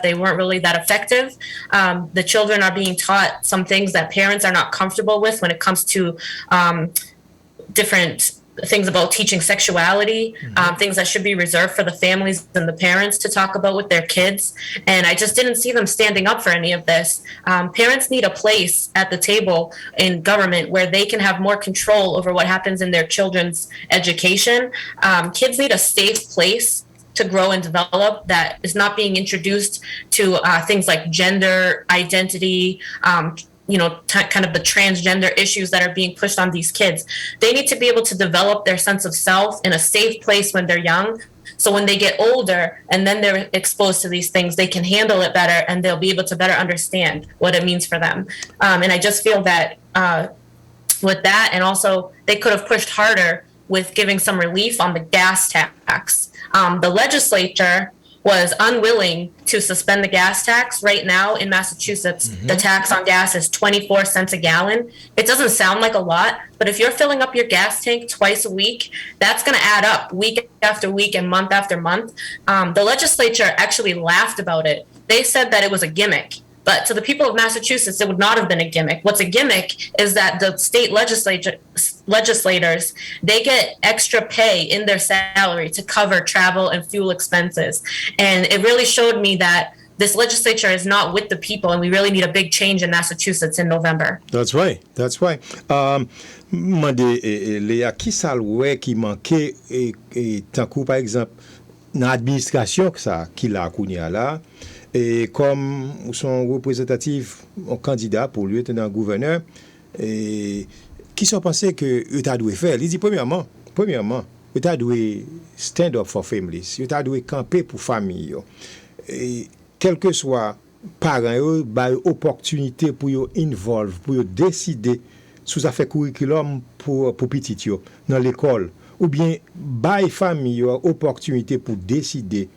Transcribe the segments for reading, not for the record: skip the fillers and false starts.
they weren't really that effective. The children are being taught some things that parents are not comfortable with when it comes to different things about teaching sexuality, things that should be reserved for the families and the parents to talk about with their kids. And I just didn't see them standing up for any of this. Parents need a place at the table in government where they can have more control over what happens in their children's education. Kids need a safe place to grow and develop that is not being introduced to things like gender identity, kind of the transgender issues that are being pushed on these kids. They need to be able to develop their sense of self in a safe place when they're young. So when they get older and then they're exposed to these things, they can handle it better and they'll be able to better understand what it means for them. And I just feel that with that, and also they could have pushed harder with giving some relief on the gas tax. The legislature was unwilling to suspend the gas tax. Right now in Massachusetts, the tax on gas is 24 cents a gallon. It doesn't sound like a lot, but if you're filling up your gas tank twice a week, that's going to add up week after week and month after month. The legislature actually laughed about it. They said that it was a gimmick. But to the people of Massachusetts, it would not have been a gimmick. What's a gimmick is that the state legislators, they get extra pay in their salary to cover travel and fuel expenses. And it really showed me that this legislature is not with the people, and we really need a big change in Massachusetts in November. That's right. That's right. Mande Leah, qui ça ouais qui manquait tant coup par exemple dans l'administration que ça qui l'a kounya là. Et comme son représentatif, un candidat pour lieutenant gouverneur, et qui sont pensés que l'État doit faire. Il dit premièrement, l'État doit stand up for families, l'État doit camper pour famille. Et quel que soit parents, ba opportunité pour yo involve, pour yo décider sous affaire curriculum pour petit yo dans l'école, ou bien ba famille opportunité pour décider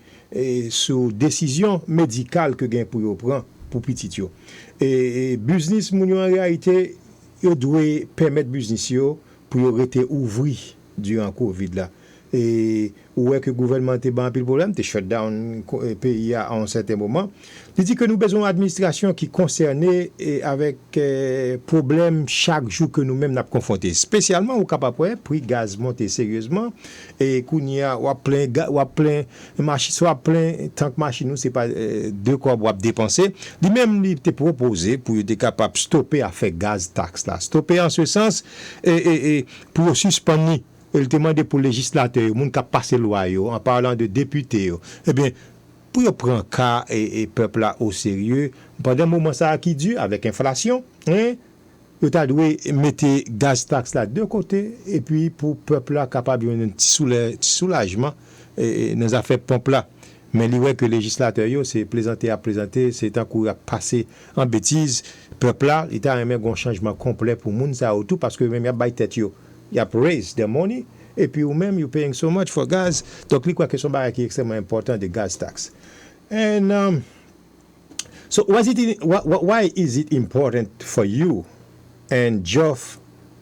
sur décision médicale que gain pour yo prend pour petit yo. Et business moun yo en réalité yo doit permettre business yo pour yo rester ouvri durant Covid là. Et ouais que gouvernement était ban pile problème, te shut down pays à un certain moment. Il dit que nous besoin administration qui concernée avec problème chaque jour que nous-mêmes n'a confronté, spécialement au capable prix gaz monter sérieusement et kounya ou plein machine soit plein tant que machine nous c'est pas deux quoi boire dépenser. Lui même il était proposé pour être capable stopper à faire gaz taxe là, stopper en ce sens et pour suspendre. Il demandait pour les législateurs, moun ka passe loi yo, en parlant de députés yo. Eh bien, pour yo prendre cas et peuple là au sérieux, pendant un moment ça qui dure avec inflation, hein, yo ta doué mettre gaz taxe là de côté et puis pour peuple là capable un petit soulagement et nous a fait pompe là. Mais il ouais que législateur yo c'est plaisanter, c'est un coup à passer en bêtise. Peuple là, il a un changement complet pour moun ça autour parce que même y a bail tête yo. You have to raise their money, et puis ou même you're paying so much for gas. Donc, il y a quelque chose qui est extrêmement important, the gas tax. And so, why is it important for you and Geoff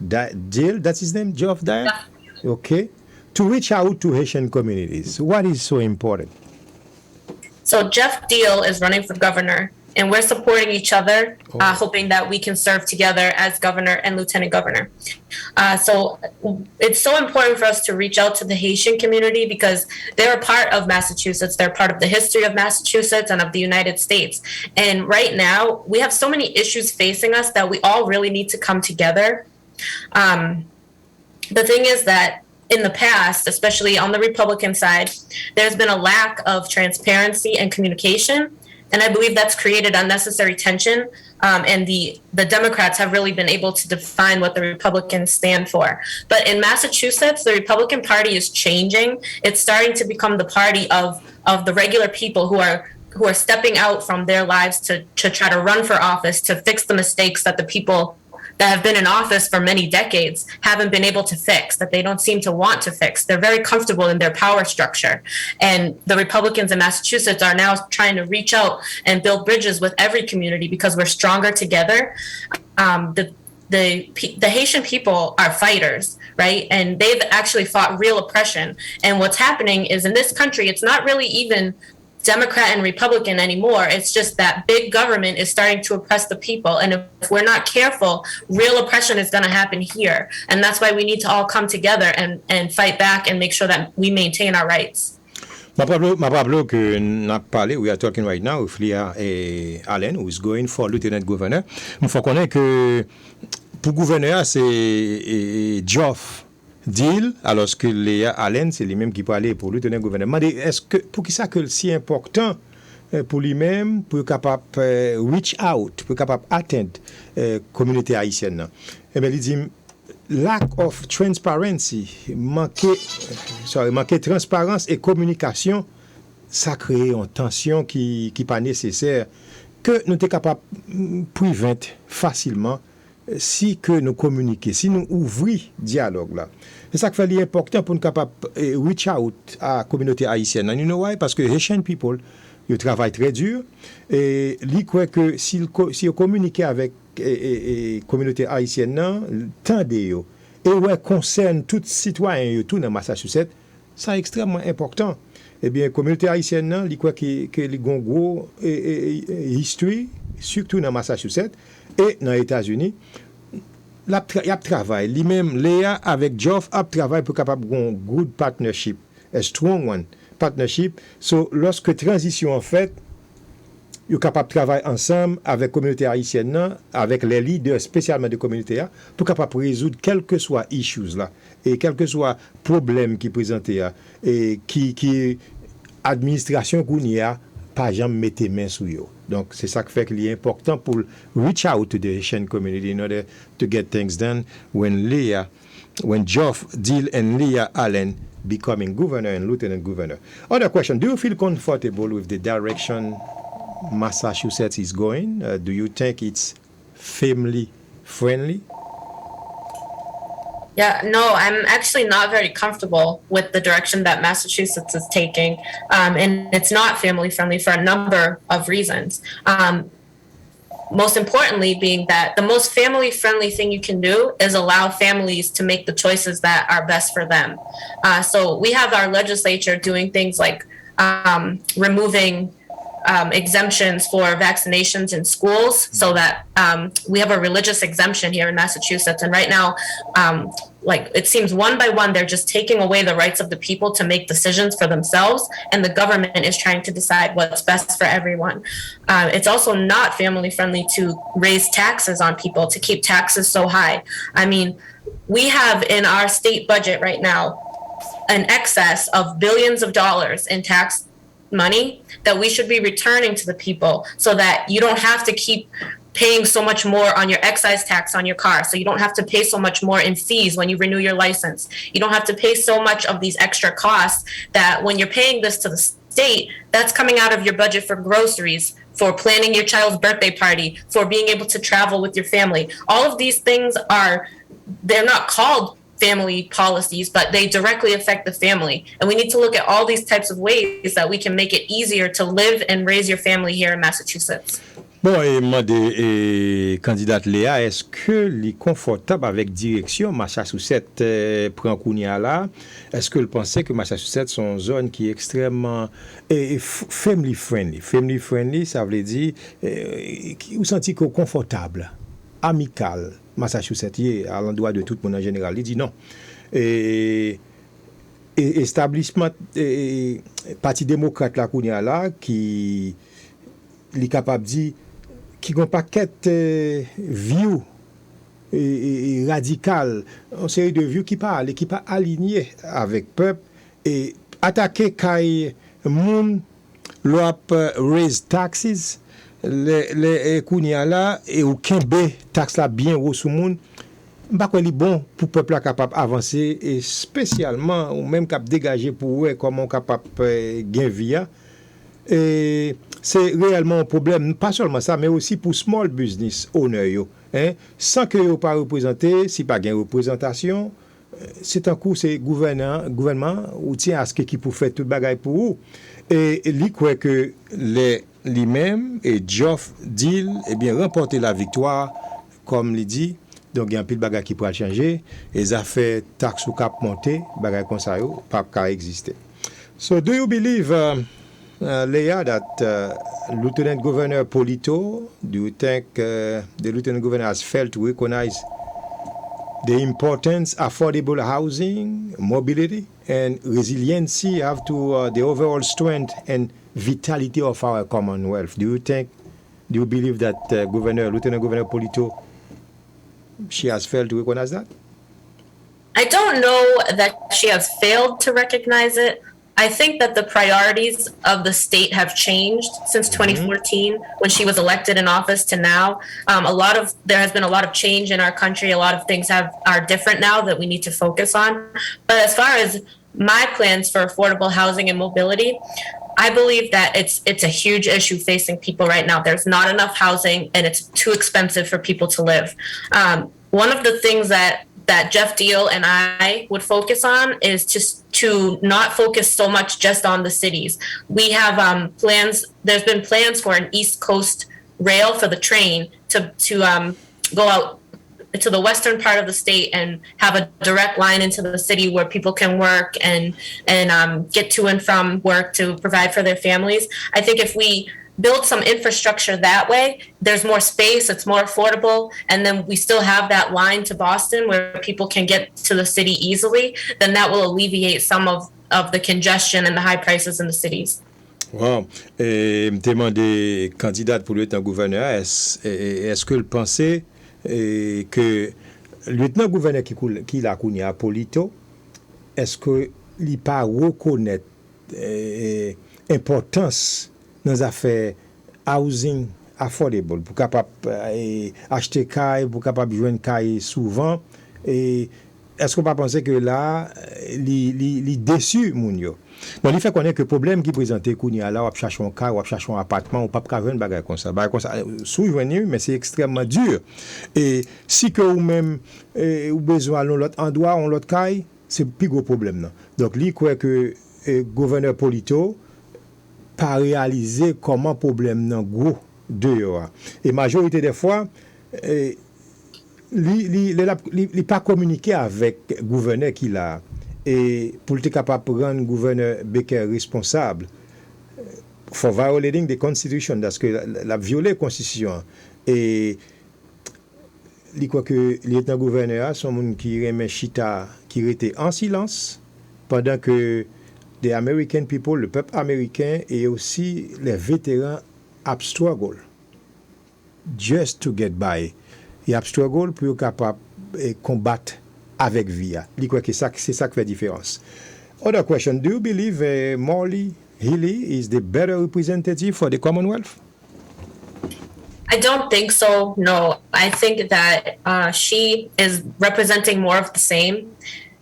Dale, that's his name, Geoff Dale? Yeah. Okay. To reach out to Haitian communities. What is so important? So, Geoff Dale is running for governor. And we're supporting each other, hoping that we can serve together as governor and lieutenant governor. So it's so important for us to reach out to the Haitian community because they're a part of Massachusetts. They're part of the history of Massachusetts and of the United States. And right now, we have so many issues facing us that we all really need to come together. The thing is that in the past, especially on the Republican side, there's been a lack of transparency and communication. And I believe that's created unnecessary tension. And the Democrats have really been able to define what the Republicans stand for. But in Massachusetts, the Republican Party is changing. It's starting to become the party of the regular people who are stepping out from their lives to try to run for office, to fix the mistakes that the people that have been in office for many decades haven't been able to fix, that they don't seem to want to fix. They're very comfortable in their power structure. And the Republicans in Massachusetts are now trying to reach out and build bridges with every community because we're stronger together. The Haitian people are fighters, right? And they've actually fought real oppression. And what's happening is in this country, it's not really even Democrat and Republican anymore. It's just that big government is starting to oppress the people. And if we're not careful, real oppression is going to happen here. And that's why we need to all come together and fight back and make sure that we maintain our rights. Ma Pablo que n'a parlé, we are talking right now with Leah Allen, who is going for Lieutenant Gouverneur. Il faut connaître que pour gouverneur, c'est Geoff Deal, alors que Leah Allen, c'est lui-même qui peut aller pour Lieutenant Gouverneur. Est-ce que, pour qui ça que c'est important pour lui-même, pour capable reach out, pour capable atteindre communauté haïtienne? Eh bien, il dit, lack of transparency, manquer transparence et communication, ça crée une tension qui pas nécessaire que nous sommes capables de prévenir facilement si que nous communiquons, si nous ouvrons dialogue là. C'est ça qui fait important pour nous capables reach out à la communauté haïtienne. And you know why? Parce que Haitian people, ils travaillent très dur et ils croient que s'ils communiquent avec communauté haïtienne, tendez-yo. Et ouais, concerne tout citoyen, tout dans Massachusetts, c'est extrêmement important. Eh bien, communauté haïtienne, il croit que les gros history, surtout dans Massachusetts et dans les États-Unis, il y a travail. Lui-même, Léa avec Geoff, a travail pour capable un good partnership, a strong one partnership. So, lorsque transition en fait, ils sont capables de travailler ensemble avec la communauté haïtienne, avec les leaders spécialement de la communauté, pour capable résoudre quels que soient les issues là, et quels que soient les problèmes qui présentent, et qui administration qu'on y a, pas jamais mettre main sur eux. Donc, c'est ça qui fait qu'il est important pour reach out to the Haitian community in order to get things done when Geoff Deal and Leah Allen becoming governor and lieutenant governor. Other question, do you feel comfortable with the direction Massachusetts is going? Do you think it's family friendly? Yeah, no, I'm actually not very comfortable with the direction that Massachusetts is taking. And it's not family friendly for a number of reasons. Most importantly being that the most family friendly thing you can do is allow families to make the choices that are best for them. So we have our legislature doing things like removing exemptions for vaccinations in schools, so that we have a religious exemption here in Massachusetts. And right now, like it seems one by one, they're just taking away the rights of the people to make decisions for themselves, and the government is trying to decide what's best for everyone. It's also not family friendly to raise taxes on people, to keep taxes so high. I mean, we have in our state budget right now an excess of billions of dollars in tax money that we should be returning to the people, so that you don't have to keep paying so much more on your excise tax on your car, so you don't have to pay so much more in fees when you renew your license. You don't have to pay so much of these extra costs that when you're paying this to the state, that's coming out of your budget for groceries, for planning your child's birthday party, for being able to travel with your family. All of these things they're not called family policies, but they directly affect the family. And we need to look at all these types of ways that we can make it easier to live and raise your family here in Massachusetts. Bon, et moi, candidate Léa, est-ce que les confortable avec direction Massachusetts prend Kounia là? Est-ce que vous pensez que Massachusetts sont une zone qui est extrêmement family friendly? Family friendly, ça veut dire vous sentez que confortable, amical, Massachusetts, à l'endroit de tout le monde en général. Il dit non. Et établissement parti démocrate là Kounia là qui est capable de dire qui ont un paquet view et radical, une série de views qui parlent, qui pas alignés avec peuple et attaquer kay moun l'op raise taxes les kounya là et ou kembe taxe là bien haut sous moun pas quoi li bon pour peuple là capable avancer et spécialement ou même cap dégager pour eux comment capable gain via. Et c'est réellement un problème, pas seulement ça, mais aussi pour small business owner, hein, sans que vous pas représenté, si pas gain représentation, c'est un coup c'est gouvernement ou tient à ce qui pour faire tout bagaille pour vous. Et lui croit que lui-même et Geoff Deal eh bien remporter la victoire comme il dit. Donc il y a un pile bagaille qui pourra changer et ça fait taxe ou cap monter, bagaille comme ça pas exister. So do you believe Leah, that Lieutenant Governor Polito, do you think the Lieutenant Governor has failed to recognize the importance affordable housing, mobility, and resiliency have to the overall strength and vitality of our Commonwealth? Do you believe that Lieutenant Governor Polito, she has failed to recognize that? I don't know that she has failed to recognize it. I think that the priorities of the state have changed since 2014 when she was elected in office to now. There has been a lot of change in our country. A lot of things are different now that we need to focus on. But as far as my plans for affordable housing and mobility, I believe that it's a huge issue facing people right now. There's not enough housing and it's too expensive for people to live. One of the things that Jeff Deal and I would focus on is just to not focus so much just on the cities. We have plans. There's been plans for an East Coast rail for the train to go out to the western part of the state and have a direct line into the city where people can work and get to and from work to provide for their families. I think if we build some infrastructure that way, there's more space, it's more affordable, and then we still have that line to Boston where people can get to the city easily, then that will alleviate some of the congestion and the high prices in the cities. Wow. Demandé candidate pour lieutenant gouverneur, est-ce que le pensez que lieutenant gouverneur qui l'a connu à Polito, est-ce que il pas reconnaître importance dans les affaires housing affordable pour capable acheter caille, pour capable joindre caille souvent, et est-ce qu'on pas penser que là li déçu moun yo? Bon, il fait connaître que problème qui présentait kounya là, on cherche un caille, on cherche un appartement, on pas ka joindre bagay comme ça souvent, mais c'est extrêmement dur. Et si que ou même ou besoin dans l'autre endroit, on l'autre caille, c'est plus gros problème non. Donc li croit que gouverneur Polito pas réaliser comment problème nan gros dehors. Et majorité des fois li pas communiquer avec gouverneur qui là, et pour être capable de rendre gouverneur Baker responsable for violating the constitution, parce que la violer constitution, et li quoi que lieutenant gouverneur sont monde qui remet chita qui était en silence pendant que the American people, le peuple américain et aussi les vétérans have struggle just to get by. Ils have struggle pour être capable de combattre avec vie. Je crois que c'est ça qui fait la différence. Other question, do you believe Morley Healy is the better representative for the Commonwealth? I don't think so, no. I think that she is representing more of the same.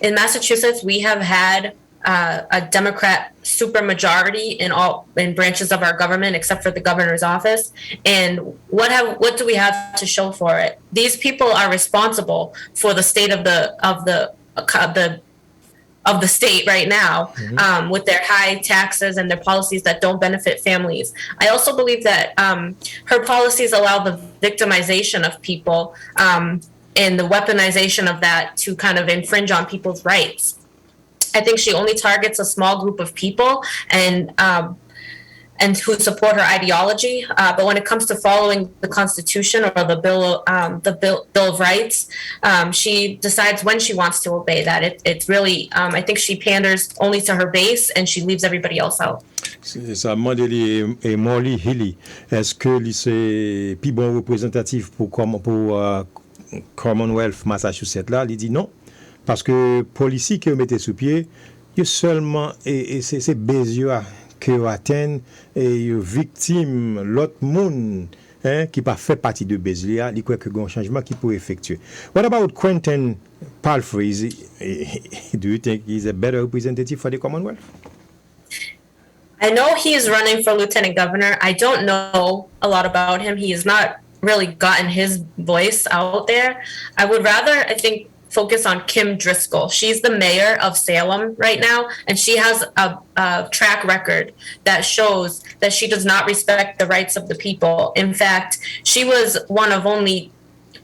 In Massachusetts, we have had a Democrat supermajority in branches of our government, except for the governor's office. And what do we have to show for it? These people are responsible for the state of the state right now, with their high taxes and their policies that don't benefit families. I also believe that her policies allow the victimization of people and the weaponization of that to kind of infringe on people's rights. I think she only targets a small group of people and who support her ideology. But when it comes to following the Constitution or the Bill of Rights, she decides when she wants to obey that. It's really, I think she panders only to her base and she leaves everybody else out. Ça demande et Morley Healy, est-ce que c'est plus bon représentatif pour Commonwealth Massachusetts là? Il dit non. Parce que policiers qui mettent sous pied, ils seulement et c'est besoin que atteignent et victime l'autre monde qui pas fait partie de Bézilia, il croit que un changement qui peut effectuer. What about Quentin Palfrey? Do you think he's a better representative for the Commonwealth? I know he is running for lieutenant governor. I don't know a lot about him. He has not really gotten his voice out there. I would rather, I think, focus on Kim Driscoll. She's the mayor of Salem right now, and she has a track record that shows that she does not respect the rights of the people. In fact, she was one of only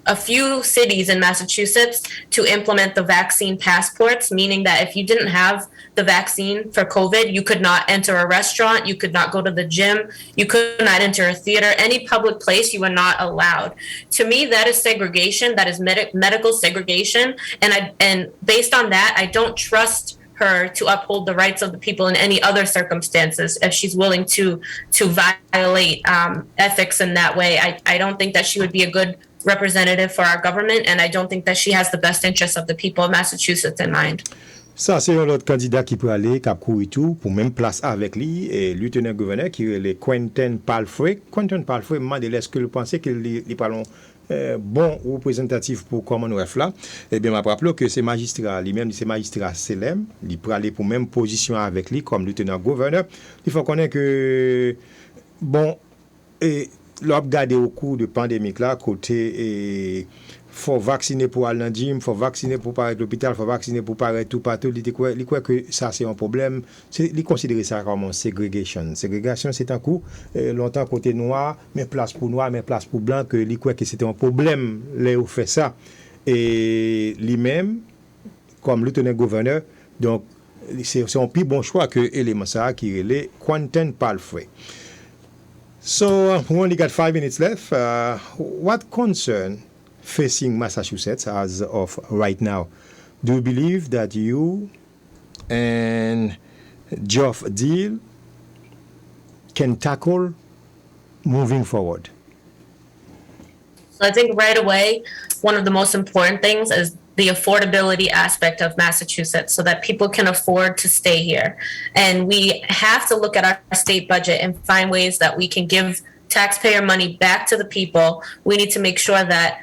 a few cities in Massachusetts to implement the vaccine passports, meaning that if you didn't have the vaccine for COVID, you could not enter a restaurant, you could not go to the gym, you could not enter a theater, any public place you were not allowed. To me, that is segregation, that is medical segregation, and based on that, I don't trust her to uphold the rights of the people in any other circumstances if she's willing to violate ethics in that way. I don't think that she would be a good representative for our government, and I don't think that she has the best interests of the people of Massachusetts in mind. Ça, c'est un autre candidat qui peut aller, qui a couru tout, pour même place avec lui, et Lieutenant Gouverneur, qui est le Quentin Palfrey. Quentin Palfrey m'a dit, est-ce que vous pensez qu'il parle bon représentatif pour Commonwealth là? Eh bien, m'a rappelé que c'est magistrat, lui-même, c'est magistrat célèbre, il peut aller pour même position avec lui, comme Lieutenant Gouverneur. Il faut connaître que, bon, et l'on regarde au cours de pandémie là, côté faut vacciner pour aller dans le gym, faut vacciner pour paraître à l'hôpital, faut vacciner pour paraître tout partout. Il croit que ça c'est un problème. Il considère ça comme une ségrégation. Ségrégation c'est un coup longtemps côté noir, mais place pour noir, mais place pour blanc. Que il croit que c'était un problème là où fait ça. Et lui-même comme lieutenant gouverneur, donc c'est un plus bon choix que élément ça qui est le Quentin Palfrey. So we only got 5 minutes left. What concern facing Massachusetts as of right now? Do you believe that you and Geoff Deal can tackle moving forward? So I think right away, one of the most important things is the affordability aspect of Massachusetts so that people can afford to stay here. And we have to look at our state budget and find ways that we can give taxpayer money back to the people. We need to make sure that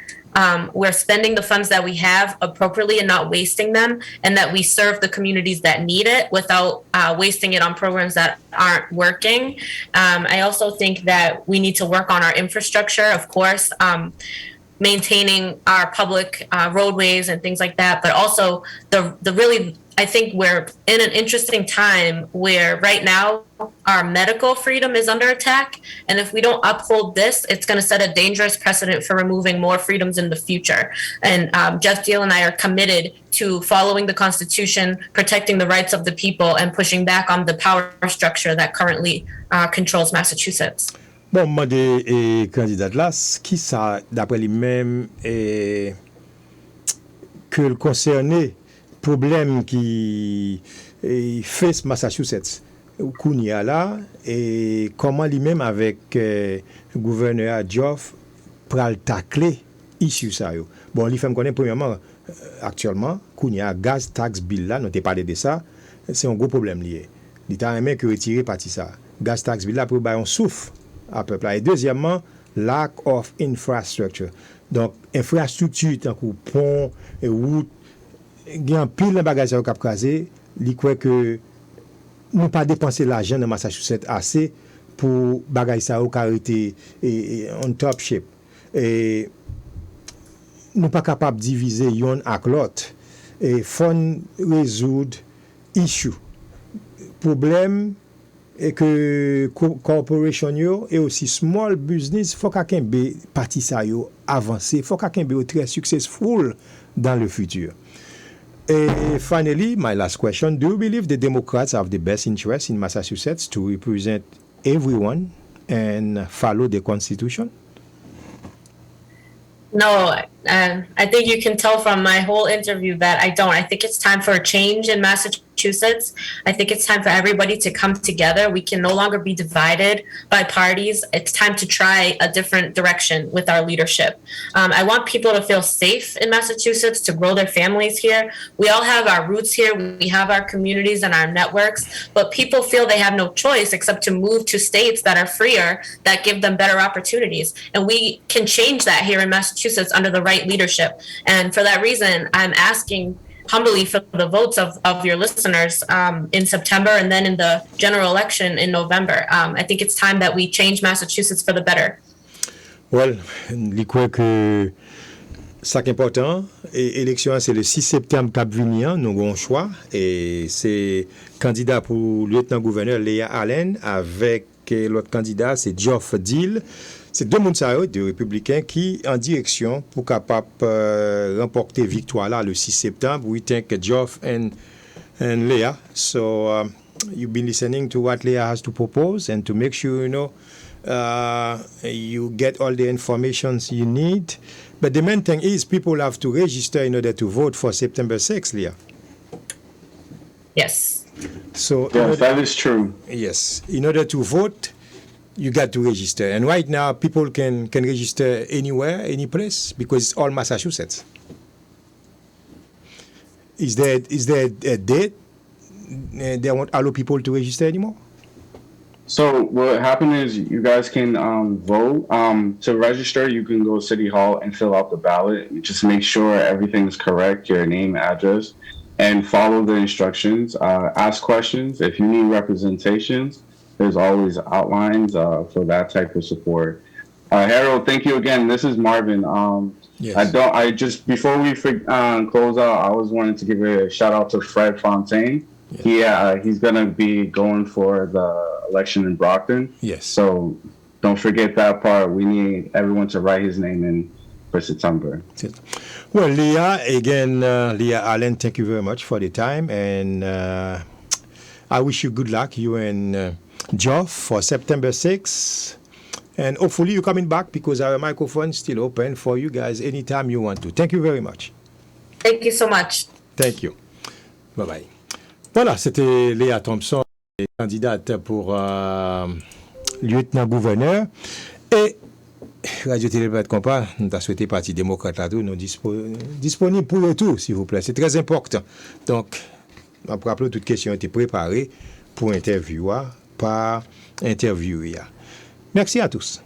we're spending the funds that we have appropriately and not wasting them, and that we serve the communities that need it without wasting it on programs that aren't working. I also think that we need to work on our infrastructure, of course, maintaining our public roadways and things like that, but also the really, I think we're in an interesting time where right now our medical freedom is under attack, and if we don't uphold this, it's going to set a dangerous precedent for removing more freedoms in the future. And Geoff Deal and I are committed to following the Constitution, protecting the rights of the people, and pushing back on the power structure that currently controls Massachusetts. Bon, moi des candidats là, qui ça d'après lui-même que le concerné problème qui face Massachusetts Kounia là et comment lui-même avec gouverneur Geoff pral tacler issue ça yo. Bon, lui fait me connaître premièrement actuellement Kounia gaz tax bill là, nous t'ai parlé de ça, c'est un gros problème lié. Il t'a aimé que retirer partie ça. Gaz tax bill là pour bailler on souffle à peuple là. Et deuxièmement, lack of infrastructure. Donc infrastructure tant que pont et route, il y a un pile de bagages à crasé, il croit que nous pas dépenser l'argent dans Massachusetts assez pour bagages ça au carité et on top shape. Et nous pas capable diviser yon ak l'autre et fon résoudre issue. Problème et que corporation yo et aussi small business faut qu'un be parti ça yo avancer, faut qu'un be très successful dans le futur. And finally, my last question, do you believe the Democrats have the best interest in Massachusetts to represent everyone and follow the Constitution? No, I think you can tell from my whole interview that I don't. I think it's time for a change in Massachusetts. I think it's time for everybody to come together. We can no longer be divided by parties. It's time to try a different direction with our leadership. I want people to feel safe in Massachusetts, to grow their families here. We all have our roots here. We have our communities and our networks, but people feel they have no choice except to move to states that are freer, that give them better opportunities. And we can change that here in Massachusetts under the right leadership. And for that reason, I'm asking humbly for the votes of your listeners in September and then in the general election in November. I think it's time that we change Massachusetts for the better. Well, je crois que ça qui est important, élection c'est le 6 septembre cap venir, nous avons un choix et c'est candidat pour lieutenant gouverneur Leah Allen avec l'autre candidat c'est Geoff Deal. C'est deux mondes, deux républicains qui en direction pour capable remporter victoire là le 6 septembre. We thank Geoff and Leah. So you've been listening to what Leah has to propose and to make sure you get all the information you need. But the main thing is people have to register in order to vote for September 6th, Leah. Yes. So yes, that is true. Yes. In order to vote, you got to register. And right now, people can register anywhere, any place, because it's all Massachusetts. Is there a date they won't allow people to register anymore? So what happened is you guys can vote. To register, you can go to City Hall and fill out the ballot. Just make sure everything is correct, your name, address, and follow the instructions. Ask questions. If you need representations, there's always outlines for that type of support. Harold, thank you again. This is Marvin. Yes. Before we close out, I was wanting to give a shout out to Fred Fontaine. Yeah. He's going to be going for the election in Brockton. Yes. So don't forget that part. We need everyone to write his name in for September. Well, Leah, again, Leah Allen, thank you very much for the time. And I wish you good luck, you and Geoff, for September 6th. And hopefully you're coming back because our microphone is still open for you guys anytime you want to. Thank you very much. Thank you so much. Thank you. Bye-bye. Voilà, c'était Leah Thompson, candidate pour lieutenant gouverneur. Et Radio-Télé Compas, nous avons souhaité Parti démocrate là tout, nous disponible pour le tout, s'il vous plaît. C'est très important. Donc, on peut rappeler toutes questions ont été préparées pour interviewer par interviewé. Merci à tous.